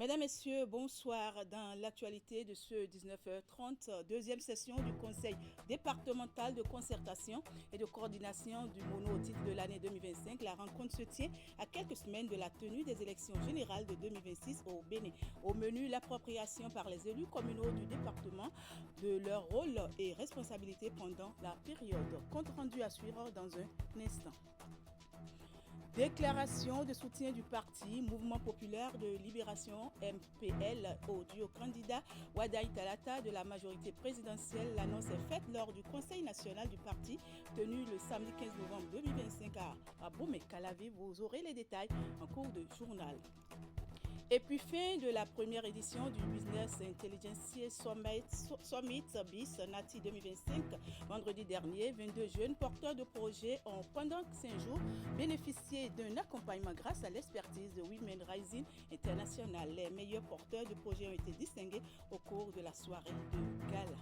Mesdames, Messieurs, bonsoir. Dans l'actualité de ce 19h30, deuxième session du Conseil départemental de concertation et de coordination du Mono au titre de l'année 2025. La rencontre se tient à quelques semaines de la tenue des élections générales de 2026 au Bénin. Au menu, l'appropriation par les élus communaux du département de leur rôle et responsabilités pendant la période. Compte rendu à suivre dans un instant. Déclaration de soutien du parti Mouvement populaire de libération MPL au duo candidat Wadaï Talata de la majorité présidentielle. L'annonce est faite lors du Conseil national du parti tenu le samedi 15 novembre 2025 à Bomé-Calavi. Vous aurez les détails en cours de journal. Et puis fin de la première édition du Business Intelligence Summit BIS Nati 2025. Vendredi dernier, 22 jeunes porteurs de projets ont pendant 5 jours bénéficié d'un accompagnement grâce à l'expertise de Women Rising International. Les meilleurs porteurs de projets ont été distingués au cours de la soirée de gala.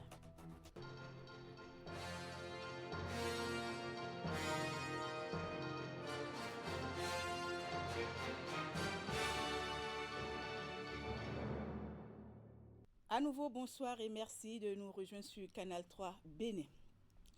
À nouveau, bonsoir et merci de nous rejoindre sur Canal 3 Bénin.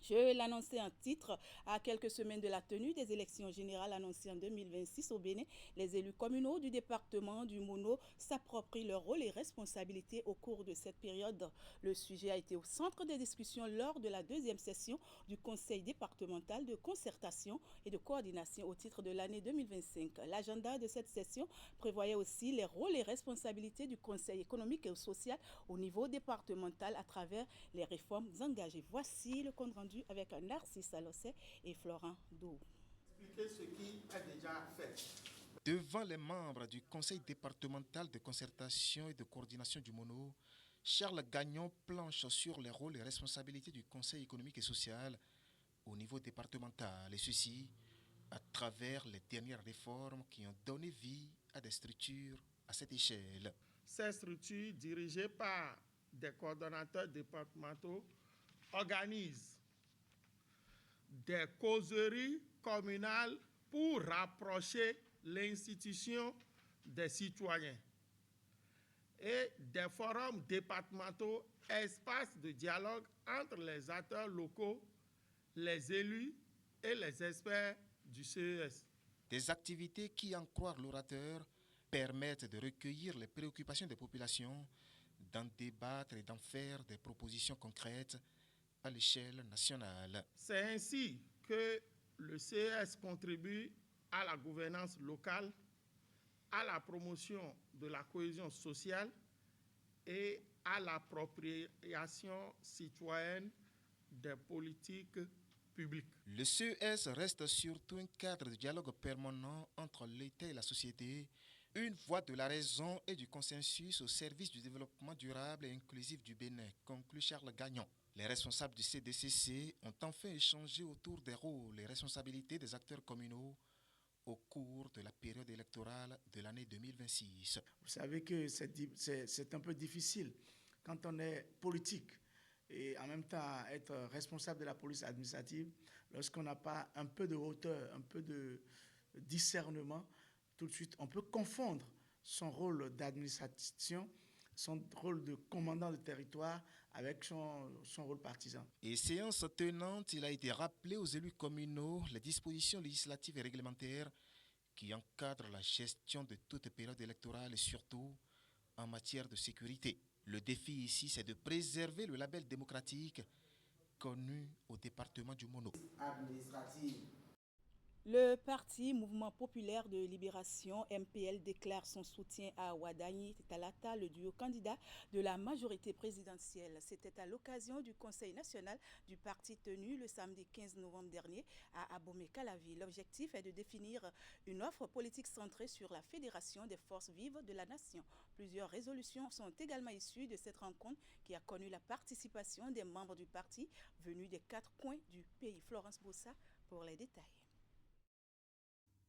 Je l'annonçais en titre, à quelques semaines de la tenue des élections générales annoncées en 2026 au Bénin, les élus communaux du département du Mono s'approprient leur rôle et responsabilités au cours de cette période. Le sujet a été au centre des discussions lors de la deuxième session du Conseil départemental de concertation et de coordination au titre de l'année 2025. L'agenda de cette session prévoyait aussi les rôles et responsabilités du Conseil économique et social au niveau départemental à travers les réformes engagées. Voici le compte rendu avec Narcisse Alossé et Florent Dou. Expliquer ce qui est déjà fait. Devant les membres du Conseil départemental de concertation et de coordination du Mono, Charles Gagnon planche sur les rôles et responsabilités du Conseil économique et social au niveau départemental, et ceci à travers les dernières réformes qui ont donné vie à des structures à cette échelle. Ces structures, dirigées par des coordonnateurs départementaux, organisent des causeries communales pour rapprocher l'institution des citoyens et des forums départementaux, espaces de dialogue entre les acteurs locaux, les élus et les experts du CES. Des activités qui, en croire l'orateur, permettent de recueillir les préoccupations des populations, d'en débattre et d'en faire des propositions concrètes à l'échelle nationale. C'est ainsi que le CES contribue à la gouvernance locale, à la promotion de la cohésion sociale et à l'appropriation citoyenne des politiques publiques. Le CES reste surtout un cadre de dialogue permanent entre l'État et la société, une voie de la raison et du consensus au service du développement durable et inclusif du Bénin, conclut Charles Gagnon. Les responsables du CDCC ont enfin échangé autour des rôles et responsabilités des acteurs communaux au cours de la période électorale de l'année 2026. Vous savez que c'est un peu difficile quand on est politique et en même temps être responsable de la police administrative, lorsqu'on n'a pas un peu de hauteur, un peu de discernement, tout de suite on peut confondre son rôle d'administration, son rôle de commandant de territoire avec son rôle partisan. Et séance tenante, il a été rappelé aux élus communaux les dispositions législatives et réglementaires qui encadrent la gestion de toute période électorale et surtout en matière de sécurité. Le défi ici, c'est de préserver le label démocratique connu au département du Mono. Le parti Mouvement populaire de libération MPL déclare son soutien à Wadaï Talata, le duo candidat de la majorité présidentielle. C'était à l'occasion du Conseil national du parti tenu le samedi 15 novembre dernier à Abomey-Calavi. L'objectif est de définir une offre politique centrée sur la fédération des forces vives de la nation. Plusieurs résolutions sont également issues de cette rencontre qui a connu la participation des membres du parti venus des 4 coins du pays. Florence Bossa pour les détails.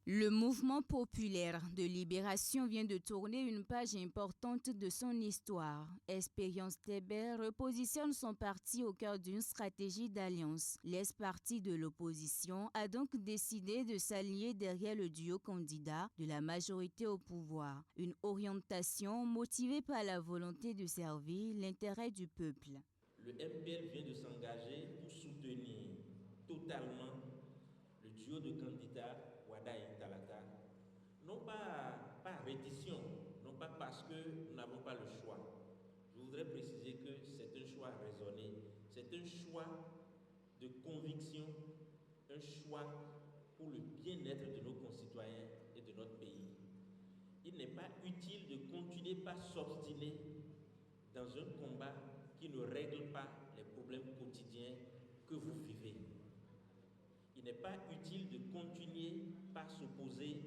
Le mouvement populaire de libération vient de tourner une page importante de son histoire. Expérience Tébé repositionne son parti au cœur d'une stratégie d'alliance. L'ex-parti de l'opposition a donc décidé de s'allier derrière le duo candidat de la majorité au pouvoir. Une orientation motivée par la volonté de servir l'intérêt du peuple. Le MPL vient de s'engager pour soutenir totalement le duo de candidats Wada et Talata, non pas par reddition, non pas parce que nous n'avons pas le choix. Je voudrais préciser que c'est un choix raisonné, c'est un choix de conviction, un choix pour le bien-être de nos concitoyens et de notre pays. Il n'est pas utile de continuer par s'obstiner dans un combat qui ne règle pas les problèmes quotidiens que vous vivez. Il n'est pas utile de continuer par s'opposer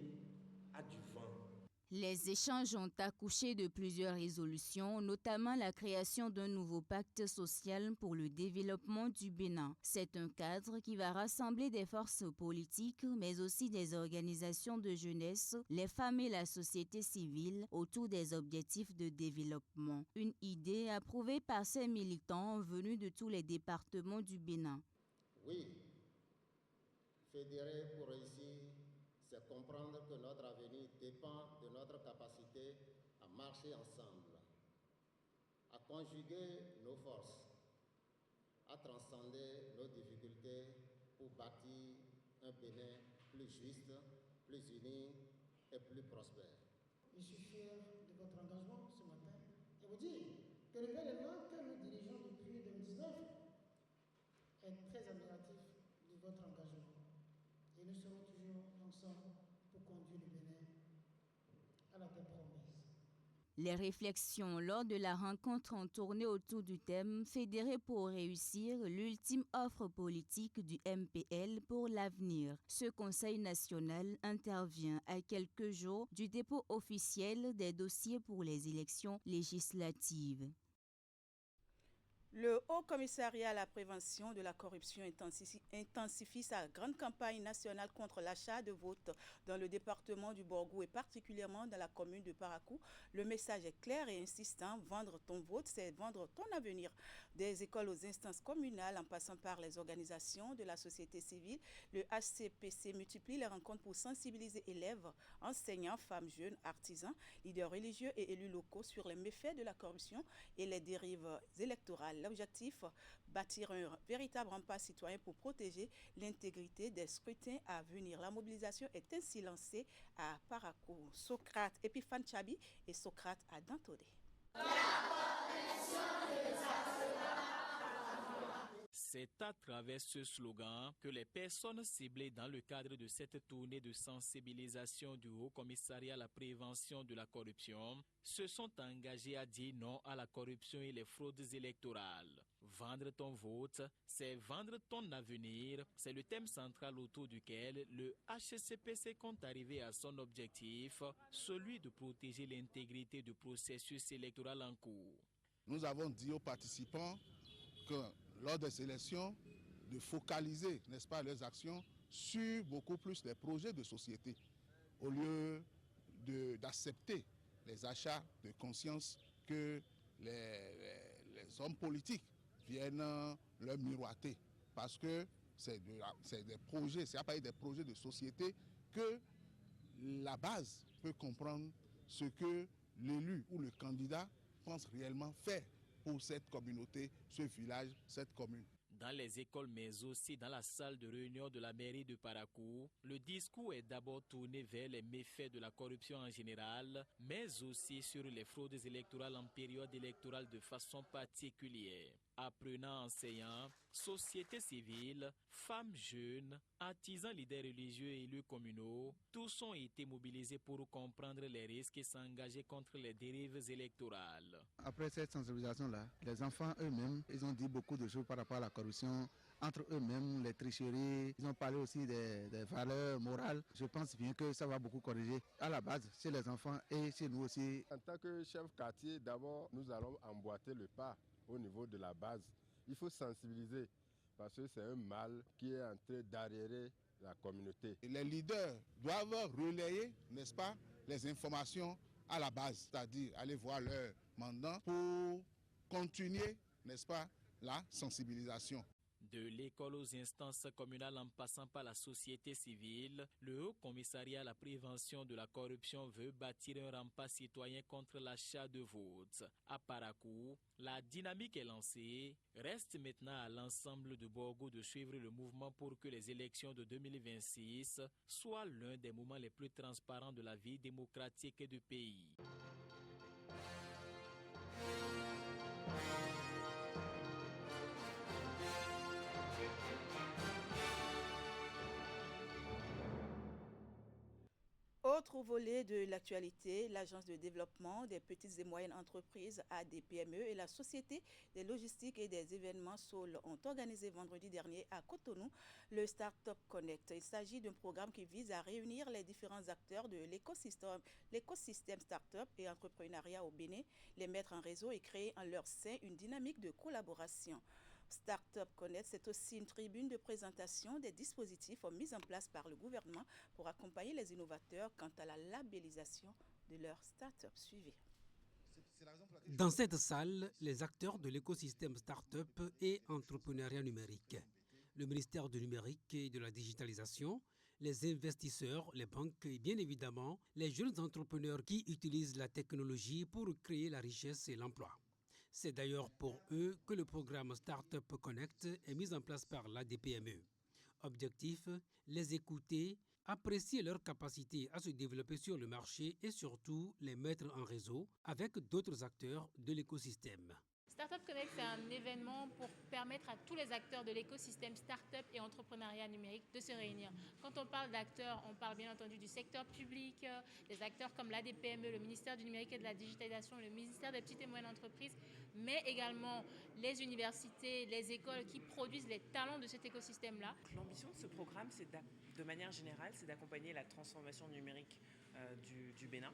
à du vent. Les échanges ont accouché de plusieurs résolutions, notamment la création d'un nouveau pacte social pour le développement du Bénin. C'est un cadre qui va rassembler des forces politiques, mais aussi des organisations de jeunesse, les femmes et la société civile autour des objectifs de développement. Une idée approuvée par ces militants venus de tous les départements du Bénin. Oui, fédérer pour réussir, c'est comprendre que notre avenir dépend de notre capacité à marcher ensemble, à conjuguer nos forces, à transcender nos difficultés pour bâtir un Bénin plus juste, plus uni et plus prospère. Je suis fier de votre engagement ce matin et vous dire que le gouvernement que nous dirigeons depuis 2019 est très admiratif de votre engagement. Et nous serons toujours ensemble pour conduire le Bénin à la terre promise. Les réflexions lors de la rencontre ont tourné autour du thème « Fédérer pour réussir, l'ultime offre politique du MPL pour l'avenir ». Ce Conseil national intervient à quelques jours du dépôt officiel des dossiers pour les élections législatives. Le Haut Commissariat à la prévention de la corruption intensifie sa grande campagne nationale contre l'achat de votes dans le département du Borgou et particulièrement dans la commune de Parakou. Le message est clair et insistant. Vendre ton vote, c'est vendre ton avenir. Des écoles aux instances communales en passant par les organisations de la société civile, le HCPC multiplie les rencontres pour sensibiliser élèves, enseignants, femmes, jeunes, artisans, leaders religieux et élus locaux sur les méfaits de la corruption et les dérives électorales. L'objectif, bâtir un véritable rempart citoyen pour protéger l'intégrité des scrutins à venir. La mobilisation est ainsi lancée à Parakou. Socrate Epiphane Chabi et Socrate à Dantodé. C'est à travers ce slogan que les personnes ciblées dans le cadre de cette tournée de sensibilisation du Haut Commissariat à la prévention de la corruption se sont engagées à dire non à la corruption et les fraudes électorales. Vendre ton vote, c'est vendre ton avenir. C'est le thème central autour duquel le HCPC compte arriver à son objectif, celui de protéger l'intégrité du processus électoral en cours. Nous avons dit aux participants que lors des élections, de focaliser, n'est-ce pas, leurs actions sur beaucoup plus les projets de société, au lieu d'accepter les achats de conscience que les hommes politiques viennent leur miroiter. Parce que c'est des projets, c'est à partir des projets de société que la base peut comprendre ce que l'élu ou le candidat pense réellement faire pour cette communauté, ce village, cette commune. Dans les écoles, mais aussi dans la salle de réunion de la mairie de Parakou, le discours est d'abord tourné vers les méfaits de la corruption en général, mais aussi sur les fraudes électorales en période électorale de façon particulière. Apprenants, enseignants, société civile, femmes jeunes, artisans, leaders religieux et élus communaux, tous ont été mobilisés pour comprendre les risques et s'engager contre les dérives électorales. Après cette sensibilisation-là, les enfants eux-mêmes, ils ont dit beaucoup de choses par rapport à la corruption, entre eux-mêmes, les tricheries, ils ont parlé aussi des valeurs morales. Je pense bien que ça va beaucoup corriger à la base, chez les enfants et chez nous aussi. En tant que chef quartier, d'abord, nous allons emboîter le pas au niveau de la base. Il faut sensibiliser parce que c'est un mal qui est en train d'arriérer la communauté. Les leaders doivent relayer, n'est-ce pas, les informations à la base, c'est-à-dire aller voir leurs mandants pour continuer, n'est-ce pas, la sensibilisation. De l'école aux instances communales en passant par la société civile, le Haut Commissariat à la prévention de la corruption veut bâtir un rempart citoyen contre l'achat de votes. À Parakou, la dynamique est lancée. Reste maintenant à l'ensemble de Borgo de suivre le mouvement pour que les élections de 2026 soient l'un des moments les plus transparents de la vie démocratique du pays. Autre volet de l'actualité, l'Agence de développement des petites et moyennes entreprises ADPME et la Société des logistiques et des événements SOL ont organisé vendredi dernier à Cotonou le Startup Connect. Il s'agit d'un programme qui vise à réunir les différents acteurs de l'écosystème startup et entrepreneuriat au Bénin, les mettre en réseau et créer en leur sein une dynamique de collaboration. Startup Connect, c'est aussi une tribune de présentation des dispositifs mis en place par le gouvernement pour accompagner les innovateurs quant à la labellisation de leurs startups. Suivez. Dans cette salle, les acteurs de l'écosystème startup et entrepreneuriat numérique, le ministère du numérique et de la digitalisation, les investisseurs, les banques et bien évidemment les jeunes entrepreneurs qui utilisent la technologie pour créer la richesse et l'emploi. C'est d'ailleurs pour eux que le programme Startup Connect est mis en place par l'ADPME. Objectif, les écouter, apprécier leur capacité à se développer sur le marché et surtout les mettre en réseau avec d'autres acteurs de l'écosystème. Startup Connect, c'est un événement pour permettre à tous les acteurs de l'écosystème startup et entrepreneuriat numérique de se réunir. Quand on parle d'acteurs, on parle bien entendu du secteur public, des acteurs comme l'ADPME, le ministère du numérique et de la digitalisation, le ministère des petites et moyennes entreprises, mais également les universités, les écoles qui produisent les talents de cet écosystème-là. L'ambition de ce programme, de manière générale, c'est d'accompagner la transformation numérique du Bénin.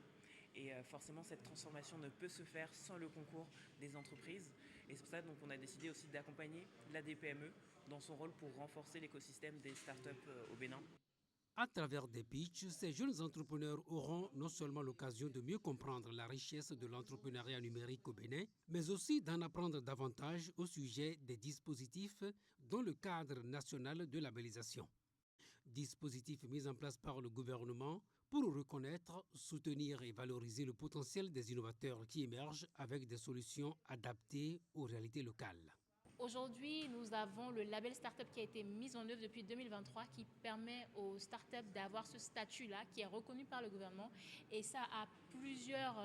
Et forcément, cette transformation ne peut se faire sans le concours des entreprises. Et c'est pour ça qu'on a décidé aussi d'accompagner l'ADPME dans son rôle pour renforcer l'écosystème des startups au Bénin. À travers des pitchs, ces jeunes entrepreneurs auront non seulement l'occasion de mieux comprendre la richesse de l'entrepreneuriat numérique au Bénin, mais aussi d'en apprendre davantage au sujet des dispositifs dans le cadre national de labellisation. Dispositif mis en place par le gouvernement pour reconnaître, soutenir et valoriser le potentiel des innovateurs qui émergent avec des solutions adaptées aux réalités locales. Aujourd'hui, nous avons le label Startup qui a été mis en œuvre depuis 2023 qui permet aux startups d'avoir ce statut-là qui est reconnu par le gouvernement et ça a plusieurs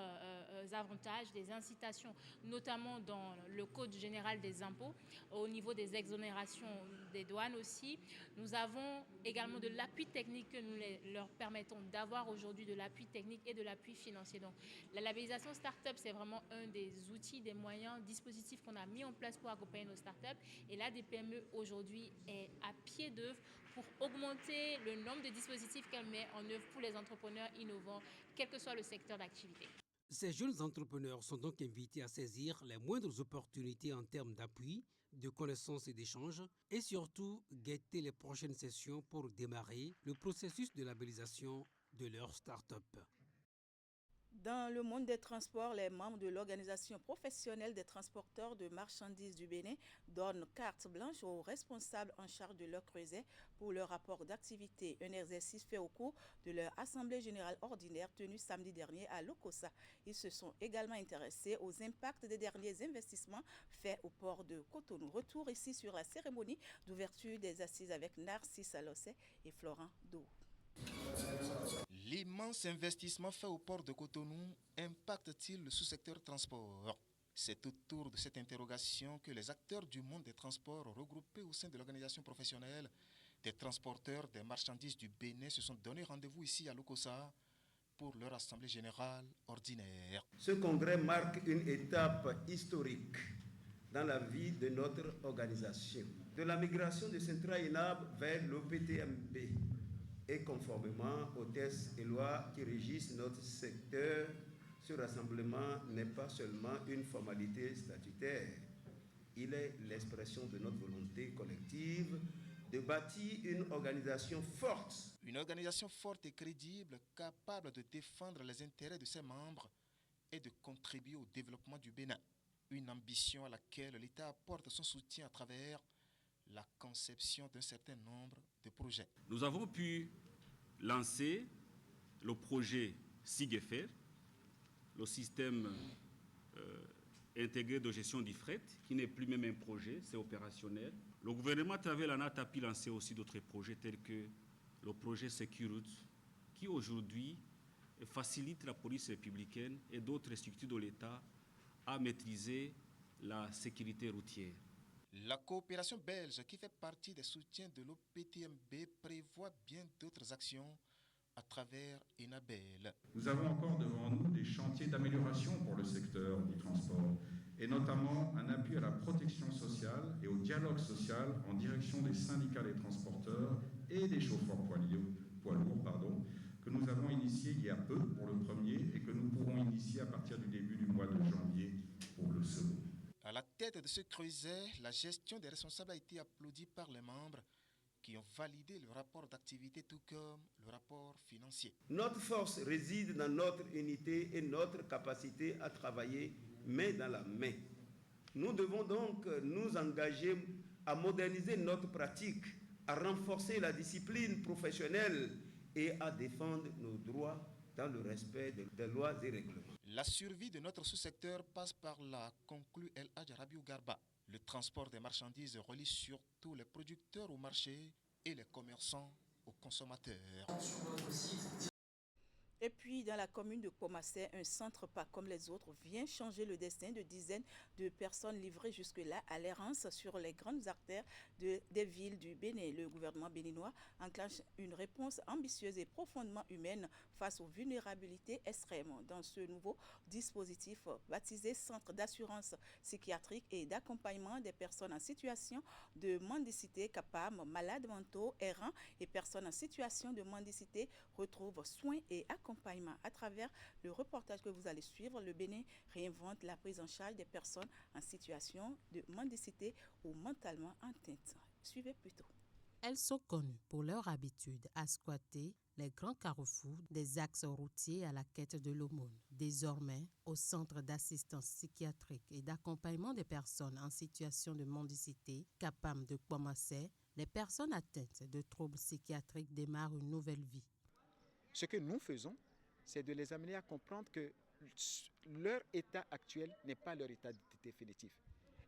avantages, des incitations, notamment dans le Code général des impôts, au niveau des exonérations des douanes aussi. Nous avons également de l'appui technique que nous leur permettons d'avoir aujourd'hui, de l'appui technique et de l'appui financier. Donc la labellisation Startup, c'est vraiment un des outils, des moyens, dispositifs qu'on a mis en place pour accompagner nos startups. Et l'ADPME aujourd'hui est à pied d'œuvre pour augmenter le nombre de dispositifs qu'elle met en œuvre pour les entrepreneurs innovants, quel que soit le secteur d'activité. Ces jeunes entrepreneurs sont donc invités à saisir les moindres opportunités en termes d'appui, de connaissances et d'échanges, et surtout guetter les prochaines sessions pour démarrer le processus de labellisation de leur start-up. Dans le monde des transports, les membres de l'Organisation professionnelle des transporteurs de marchandises du Bénin donnent carte blanche aux responsables en charge de leur creuset pour leur rapport d'activité. Un exercice fait au cours de leur Assemblée générale ordinaire tenue samedi dernier à Lokossa. Ils se sont également intéressés aux impacts des derniers investissements faits au port de Cotonou. Retour ici sur la cérémonie d'ouverture des assises avec Narcisse Alossé et Florent Dou. L'immense investissement fait au port de Cotonou impacte-t-il le sous-secteur transport? C'est autour de cette interrogation que les acteurs du monde des transports regroupés au sein de l'organisation professionnelle des transporteurs des marchandises du Bénin se sont donné rendez-vous ici à Lokossa pour leur assemblée générale ordinaire. Ce congrès marque une étape historique dans la vie de notre organisation. De la migration de Centra-INAB vers l'OPTMB et conformément aux textes et lois qui régissent notre secteur, ce rassemblement n'est pas seulement une formalité statutaire. Il est l'expression de notre volonté collective de bâtir une organisation forte. Une organisation forte et crédible, capable de défendre les intérêts de ses membres et de contribuer au développement du Bénin. Une ambition à laquelle l'État apporte son soutien à travers la conception d'un certain nombre de projets. Nous avons pu lancer le projet SIGEFER, le système intégré de gestion du fret, qui n'est plus même un projet, c'est opérationnel. Le gouvernement, à travers la NAT, a pu lancer aussi d'autres projets tels que le projet Security, qui aujourd'hui facilite la police républicaine et d'autres structures de l'État à maîtriser la sécurité routière. La coopération belge, qui fait partie des soutiens de l'OPTMB, prévoit bien d'autres actions à travers Enabel. Nous avons encore devant nous des chantiers d'amélioration pour le secteur du transport, et notamment un appui à la protection sociale et au dialogue social en direction des syndicats des transporteurs et des chauffeurs poids lourds, que nous avons initié il y a peu pour le premier et que nous pourrons initier à partir du début du mois de janvier pour le second. À la tête de ce creuset, la gestion des responsables a été applaudie par les membres qui ont validé le rapport d'activité tout comme le rapport financier. Notre force réside dans notre unité et notre capacité à travailler main dans la main. Nous devons donc nous engager à moderniser notre pratique, à renforcer la discipline professionnelle et à défendre nos droits dans le respect des lois et règlements. La survie de notre sous-secteur passe par là, conclut El Hadj Rabiou Garba. Le transport des marchandises relie surtout les producteurs au marché et les commerçants aux consommateurs. Et puis, dans la commune de Pomassé, un centre pas comme les autres vient changer le destin de dizaines de personnes livrées jusque-là à l'errance sur les grandes artères des villes du Bénin. Le gouvernement béninois enclenche une réponse ambitieuse et profondément humaine face aux vulnérabilités extrêmes. Dans ce nouveau dispositif baptisé Centre d'assurance psychiatrique et d'accompagnement des personnes en situation de mendicité, CAPAM, malades mentaux, errants et personnes en situation de mendicité retrouvent soins et accompagnement. À travers le reportage que vous allez suivre, le Bénin réinvente la prise en charge des personnes en situation de mendicité ou mentalement atteintes. Suivez plutôt. Elles sont connues pour leur habitude à squatter les grands carrefours des axes routiers à la quête de l'aumône. Désormais, au Centre d'assistance psychiatrique et d'accompagnement des personnes en situation de mendicité, CAPAM de Pomassé, les personnes atteintes de troubles psychiatriques démarrent une nouvelle vie. Ce que nous faisons, c'est de les amener à comprendre que leur état actuel n'est pas leur état définitif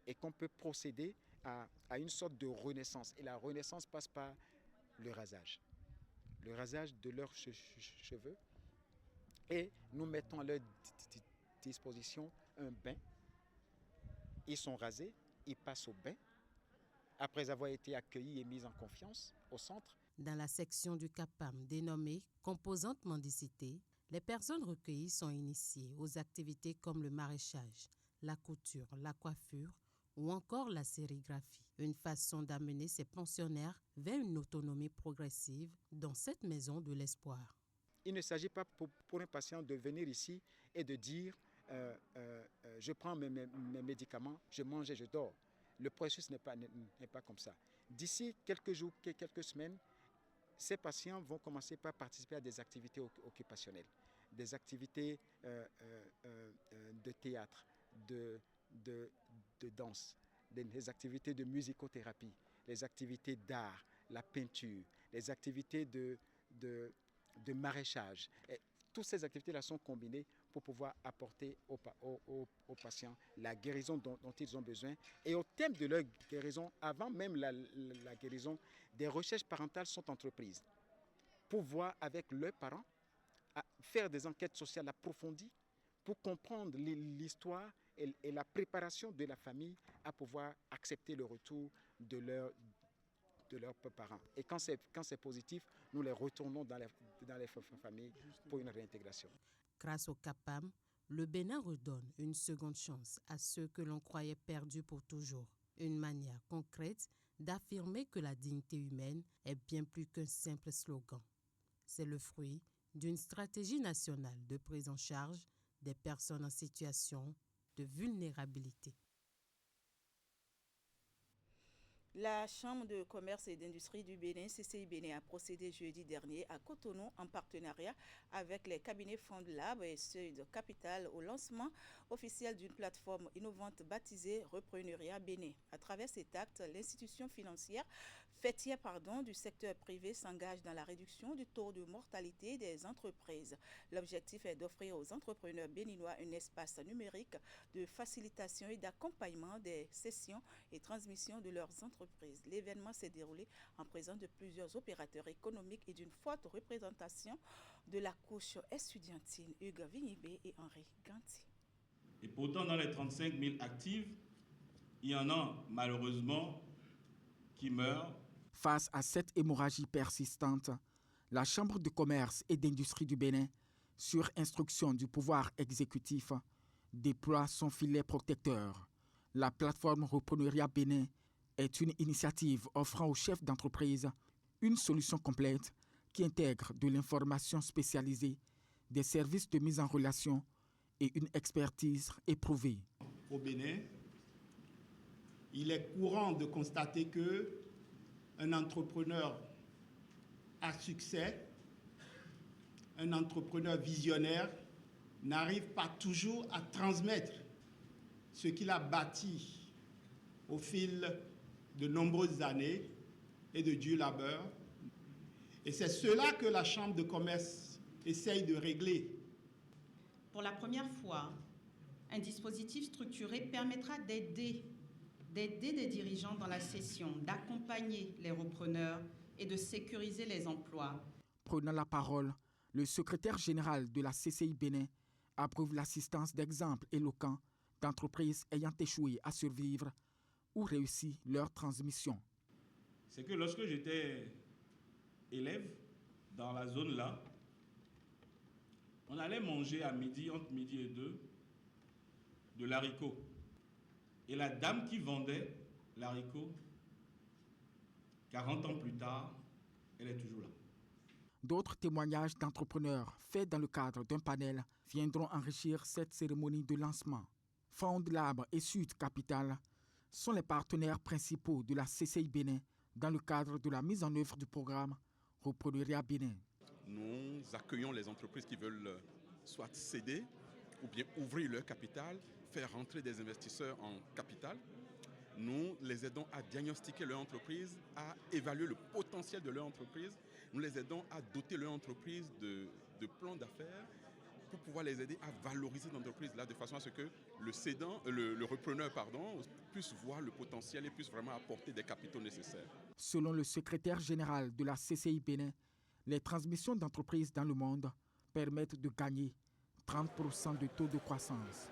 et qu'on peut procéder à une sorte de renaissance. Et la renaissance passe par le rasage de leurs cheveux. Et nous mettons à leur disposition un bain. Ils sont rasés, ils passent au bain. Après avoir été accueillis et mis en confiance au centre, dans la section du CAPAM dénommée « Composante mendicité », les personnes recueillies sont initiées aux activités comme le maraîchage, la couture, la coiffure ou encore la sérigraphie. Une façon d'amener ces pensionnaires vers une autonomie progressive dans cette maison de l'espoir. Il ne s'agit pas pour un patient de venir ici et de dire je prends mes médicaments, je mange et je dors. Le processus n'est pas comme ça. D'ici quelques jours, quelques semaines, ces patients vont commencer par participer à des activités occupationnelles, des activités de théâtre, de danse, des activités de musicothérapie, les activités d'art, la peinture, les activités de maraîchage. Et toutes ces activités-là sont combinées pour pouvoir apporter aux patients la guérison dont ils ont besoin. Et au terme de leur guérison, avant même la guérison, des recherches parentales sont entreprises pour voir avec leurs parents, faire des enquêtes sociales approfondies pour comprendre l'histoire et la préparation de la famille à pouvoir accepter le retour de leurs parents. Et quand c'est positif, nous les retournons dans les familles pour une réintégration. Grâce au CAPAM, le Bénin redonne une seconde chance à ceux que l'on croyait perdus pour toujours. Une manière concrète d'affirmer que la dignité humaine est bien plus qu'un simple slogan. C'est le fruit d'une stratégie nationale de prise en charge des personnes en situation de vulnérabilité. La Chambre de commerce et d'industrie du Bénin, CCI Bénin, a procédé jeudi dernier à Cotonou en partenariat avec les cabinets FondLab et Sud Capital au lancement officiel d'une plateforme innovante baptisée Repreneuriat Bénin. À travers cet acte, l'institution financière fêtière du secteur privé s'engage dans la réduction du taux de mortalité des entreprises. L'objectif est d'offrir aux entrepreneurs béninois un espace numérique de facilitation et d'accompagnement des cessions et transmissions de leurs entreprises. L'événement s'est déroulé en présence de plusieurs opérateurs économiques et d'une forte représentation de la couche estudiantine, Hugues Vignibé et Henri Ganti. Et pourtant, dans les 35 000 actifs, il y en a malheureusement qui meurent. Face à cette hémorragie persistante, la Chambre de commerce et d'industrie du Bénin, sur instruction du pouvoir exécutif, déploie son filet protecteur. La plateforme Repreneuriat Bénin est une initiative offrant aux chefs d'entreprise une solution complète qui intègre de l'information spécialisée, des services de mise en relation et une expertise éprouvée. Au Bénin, il est courant de constater que un entrepreneur à succès, un entrepreneur visionnaire, n'arrive pas toujours à transmettre ce qu'il a bâti au fil de nombreuses années et de dur labeur. Et c'est cela que la Chambre de commerce essaye de régler. Pour la première fois, un dispositif structuré permettra d'aider des dirigeants dans la cession, d'accompagner les repreneurs et de sécuriser les emplois. Prenant la parole, le secrétaire général de la CCI Bénin approuve l'assistance d'exemples éloquents d'entreprises ayant échoué à survivre ou réussi leur transmission. C'est que lorsque j'étais élève dans la zone là, on allait manger à midi, entre midi et 2, de l'haricot. Et la dame qui vendait l'haricot, 40 ans plus tard, elle est toujours là. D'autres témoignages d'entrepreneurs faits dans le cadre d'un panel viendront enrichir cette cérémonie de lancement. FondLab et Sud Capital sont les partenaires principaux de la CCI Bénin dans le cadre de la mise en œuvre du programme Repreneuriat Bénin. Nous accueillons les entreprises qui veulent soit céder ou bien ouvrir leur capital, faire rentrer des investisseurs en capital. Nous les aidons à diagnostiquer leur entreprise, à évaluer le potentiel de leur entreprise. Nous les aidons à doter leur entreprise de plans d'affaires pour pouvoir les aider à valoriser l'entreprise là de façon à ce que le repreneur puisse voir le potentiel et puisse vraiment apporter des capitaux nécessaires. Selon le secrétaire général de la CCI Bénin, les transmissions d'entreprises dans le monde permettent de gagner 30% de taux de croissance.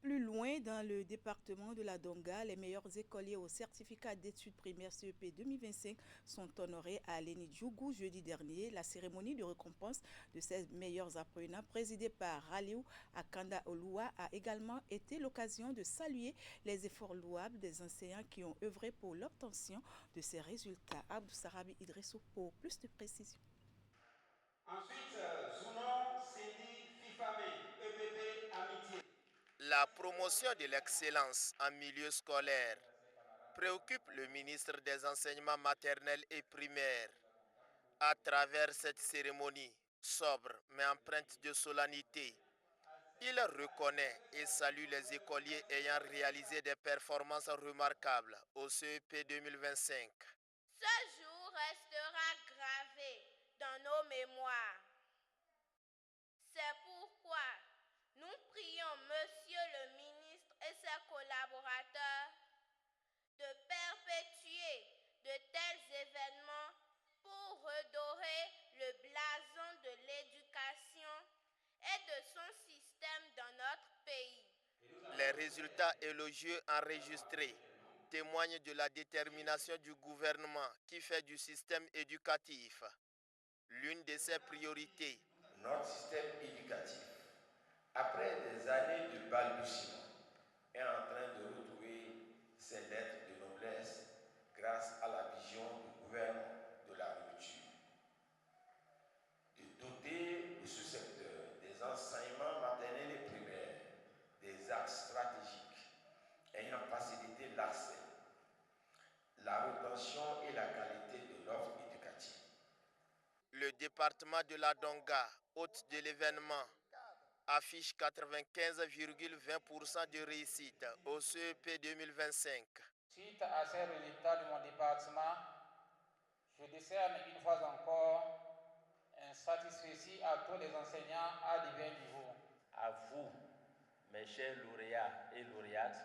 Plus loin, dans le département de la Donga, les meilleurs écoliers au certificat d'études primaires CEP 2025 sont honorés à Léni-Djougou jeudi dernier. La cérémonie de récompense de ces meilleurs apprenants, présidée par Raliou Akanda Oloua, a également été l'occasion de saluer les efforts louables des enseignants qui ont œuvré pour l'obtention de ces résultats. Abdou Sarabi Idrissou pour plus de précisions. Ensuite, Zounon Sidi Fifame, EPP Amitié. La promotion de l'excellence en milieu scolaire préoccupe le ministre des Enseignements maternels et primaires. À travers cette cérémonie sobre mais empreinte de solennité, il reconnaît et salue les écoliers ayant réalisé des performances remarquables au CEP 2025. Ce jour restera gravé dans nos mémoires. C'est pourquoi nous prions Monsieur le ministre et ses collaborateurs de perpétuer de tels événements pour redorer le blason de l'éducation et de son système dans notre pays. Les résultats élogieux enregistrés témoignent de la détermination du gouvernement qui fait du système éducatif l'une de ses priorités. Notre système éducatif, après des années de balbutiement, est en train de retrouver ses lettres de noblesse grâce à la vision du gouvernement de la rupture. De doter de ce secteur des enseignements maternels et primaires des axes stratégiques ayant facilité l'accès l'innovation et la qualité de l'offre éducative. Le département de la Donga, hôte de l'événement, affiche 95,20% de réussite au CEP 2025. Suite à ces résultats de mon département, je décerne une fois encore un satisfecit à tous les enseignants à divers niveaux. À vous, mes chers lauréats et lauréates,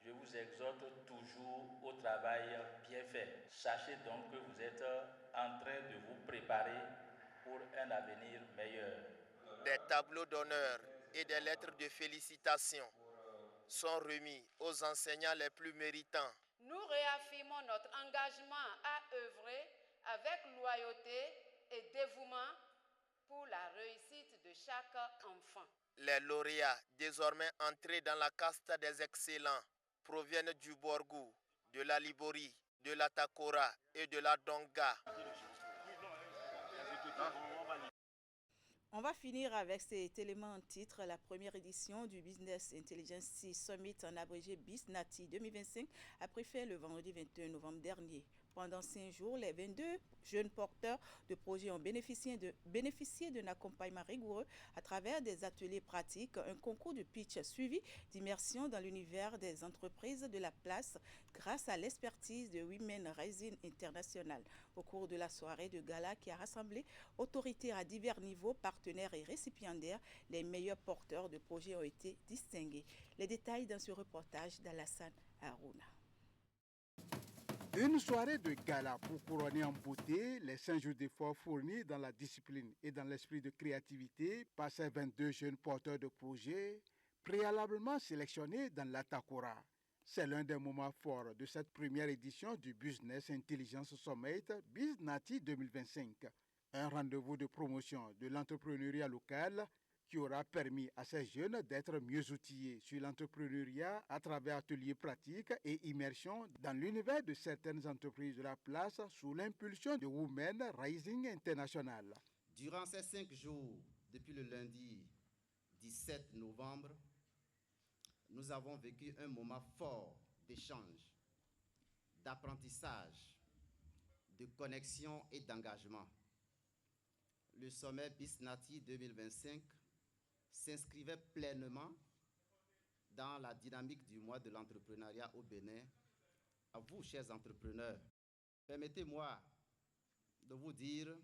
je vous exhorte toujours au travail bien fait. Sachez donc que vous êtes en train de vous préparer pour un avenir meilleur. Des tableaux d'honneur et des lettres de félicitations sont remis aux enseignants les plus méritants. Nous réaffirmons notre engagement à œuvrer avec loyauté et dévouement pour la réussite de chaque enfant. Les lauréats, désormais entrés dans la caste des excellents, proviennent du Borgou, de la Libori, de la Takora et de la Donga. On va finir avec cet élément en titre. La première édition du Business Intelligence Summit, en abrégé BISNATI 2025, a pris fin le vendredi 21 novembre dernier. Pendant 5 jours, les 22 jeunes porteurs de projets ont bénéficié d'un accompagnement rigoureux à travers des ateliers pratiques, un concours de pitch suivi d'immersion dans l'univers des entreprises de la place grâce à l'expertise de Women Rising International. Au cours de la soirée de gala qui a rassemblé autorités à divers niveaux, partenaires et récipiendaires, les meilleurs porteurs de projets ont été distingués. Les détails dans ce reportage d'Alassane Harouna. Une soirée de gala pour couronner en beauté les 5 jours d'efforts fournis dans la discipline et dans l'esprit de créativité par ces 22 jeunes porteurs de projets préalablement sélectionnés dans l'Atakora. C'est l'un des moments forts de cette première édition du Business Intelligence Summit BISNATI 2025, un rendez-vous de promotion de l'entrepreneuriat local qui aura permis à ces jeunes d'être mieux outillés sur l'entrepreneuriat à travers ateliers pratiques et immersion dans l'univers de certaines entreprises de la place sous l'impulsion de Women Rising International. Durant ces 5 jours, depuis le lundi 17 novembre, nous avons vécu un moment fort d'échange, d'apprentissage, de connexion et d'engagement. Le sommet BISNATI 2025 s'inscrivait pleinement dans la dynamique du mois de l'entrepreneuriat au Bénin. À vous, chers entrepreneurs, permettez-moi de vous dire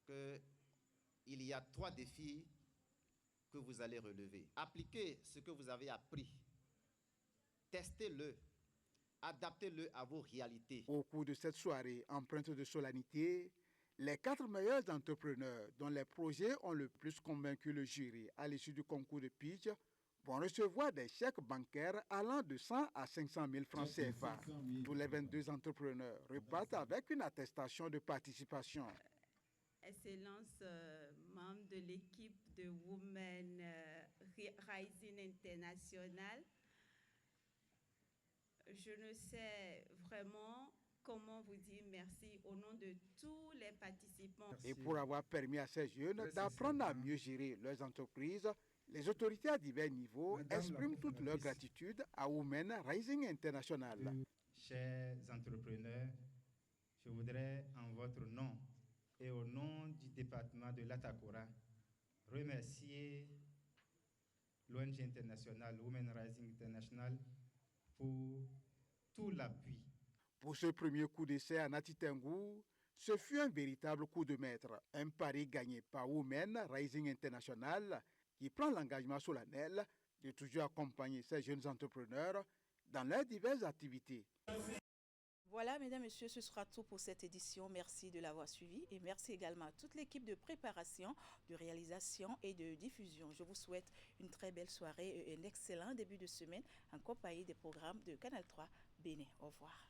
qu'il y a 3 défis que vous allez relever. Appliquez ce que vous avez appris. Testez-le. Adaptez-le à vos réalités. Au cours de cette soirée empreinte de solennité, les 4 meilleurs entrepreneurs dont les projets ont le plus convaincu le jury à l'issue du concours de pitch vont recevoir des chèques bancaires allant de 100 à 500 000 francs CFA. Tous les 22 entrepreneurs repartent avec une attestation de participation. Excellence, membre de l'équipe de Women Rising International, je ne sais vraiment comment vous dire merci au nom de tous les participants. Et pour avoir permis à ces jeunes d'apprendre à mieux gérer leurs entreprises, les autorités à divers niveaux expriment toute leur gratitude à Women Rising International. Chers entrepreneurs, je voudrais en votre nom et au nom du département de l'Atakora remercier l'ONG internationale Women Rising International pour tout l'appui. Pour ce premier coup d'essai à Natitengu, ce fut un véritable coup de maître, un pari gagné par Women Rising International qui prend l'engagement solennel de toujours accompagner ces jeunes entrepreneurs dans leurs diverses activités. Voilà, mesdames, messieurs, ce sera tout pour cette édition. Merci de l'avoir suivi et merci également à toute l'équipe de préparation, de réalisation et de diffusion. Je vous souhaite une très belle soirée et un excellent début de semaine en compagnie des programmes de Canal 3 Bénin. Au revoir.